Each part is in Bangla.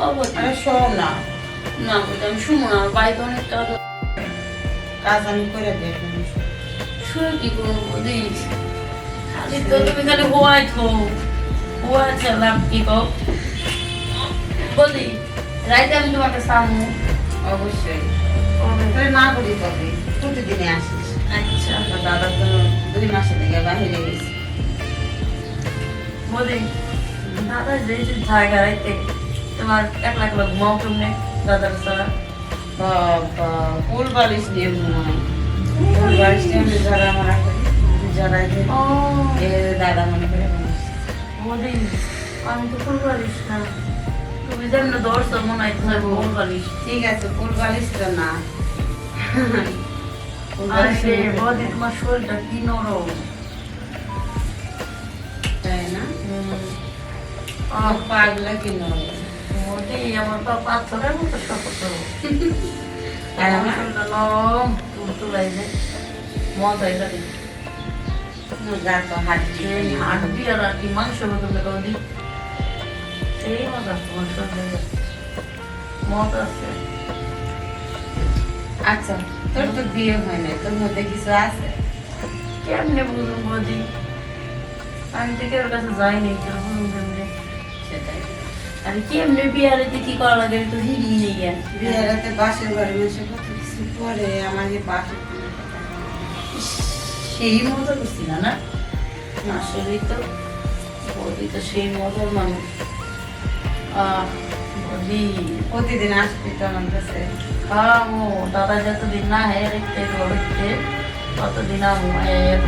আরে শোন না, না বলতে আমি শুনো না, বাড়িতে অনেক কাজ আমি করে দিই। শুয়ে কি করবো বৌদি? খালি তো তুমি খালি হওয়াই থো, হওয়া লাভ কি কো বৌদি? রাইতে আমি তোমাকে সামু অবশ্যই তুই না করি তবে প্রতিদিনে আসিস। আচ্ছা আমার দাদা তো 2 মাসে থেকে বাইরে গেছে। বৌদি দাদা যে যে জায়গা রাইতে তোমার একলা একলা ঘুমাও কেমনে দাদার ছাড়া? বাবা ফুল বালিশ নিয়ে ঘুমাই, ফুল বালিশ নিয়ে আমি যারা মারা করি যারাই ও দাদা মনে করে বৌদি আমি তো ফুল পালিস না, তুমি যেন দর্শ মনে হয় তোমার ফুল পালিস। ঠিক আছে ফুল বালিশ তো না। ফুল আরে বালিশ বৌদি তোমার শরীরটা কি নরম, তাই না? আমার পাগলা কি নয় বৌদি আমার পা পাথরের মতো শক্ত, আর আমার আমার শরীরটা নরম তুলতুলাই যে মজাই লাগে। গা তো হাঁটছি এই হাড্ডি আর কি মাংস মতো বৌদি, সেই মজা তোমার শরীরে মজা আছে। আচ্ছা তোর তো বিয়ে হয় না, তোর মধ্যে কিছু আছে? কেমনে বুঝুন বৌদি, আমি তো কেউ কাছে যাইনি, কেউ বুঝুন কেমনে? সেটাই আর কেমনে বিয়ারেতে কি করা লাগে তো হিরি নেই আর বিয়েরাতে বাসের বাড়ি বসে কত কিছু পরে আমার যে বাসের সেই মজা করছি না না আসলেই তো বৌদি তো সেই মজার মানুষ। বৌদি প্রতিদিন আসবি তো আমার কাছে। ও দাদা যতদিন না হ্যাঁ রেখে ঘুরতে ততদিন আমি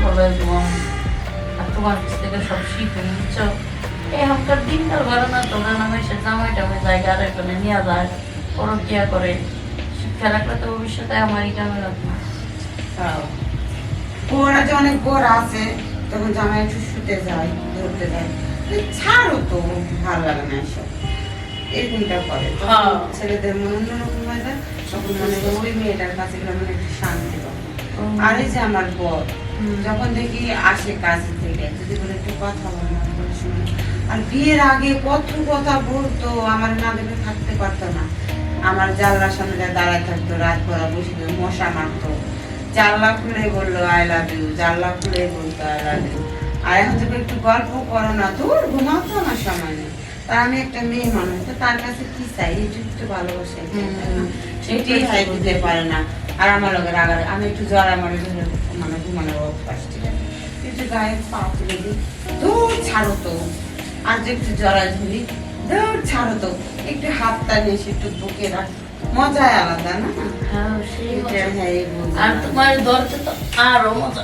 ফলে ঘুমাম, আর তোমার কাছ থেকে সব শিখে বুঝছো। এই হামকার দিনকাল ভালো না, তোমরা নামে সে জামাই টামাই জায়গা আর এখানে নিয়ে যায় পরকিয়া করে, শিক্ষা রাখলে তো ভবিষ্যতে আমারই কামে রাখবো। ওরা যে অনেক বড় আছে তখন জামাই একটু শুতে যায় ধরতে যায়, ছাড়ো তো, ভালো লাগে না এসব, এরকমটা করে তখন হ্যাঁ। ছেলেদের মন অন্যরকম হয়ে যায়, তখন মনে হয় ওই মেয়েটার কাছে গেলে মনে একটু শান্তি পাবো। আর এই যে আমার বর যখন দেখি আসে কাজ থেকে যদি বলে একটু কথা বলো না, বলে শুনে না। আর বিয়ের আগে কত কথা বলতো, আমার না দেখে থাকতে পারতো না, আমার জানলার সামনে দাঁড়ায় থাকতো, রাত ভরা বসে মশা মারতো, জানলা খুলে বললো আই লাভ ইউ, জানলা খুলে বলতো আই লাভ ইউ। আর এখন যদি একটু গল্প করো না, তোর ঘুমাতো আমার সময় নেই। তা আমি একটা মেয়ে মানুষ, তো তার কাছে কি চাই, একটু একটু ভালোবাসা সেটাই চাই, দিতে পারে না। আর আমার লোকের আগারে আমি একটু জ্বর আমার মানে ঘুমানোর অভ্যাস, ঠিক আছে, একটু গায়ে পা তুলে দিই, দূর ছাড়ো তো, আর যে একটু জড়া ঝুলি, দূর ছাড়ো তো, একটু হাতটা নিয়ে একটু বুকে রাখ, মজাই আলাদা না? হ্যাঁ সেই মজা। হ্যাঁ, এই বুঝলাম। আর তোমার দরজা তো আরো মজা।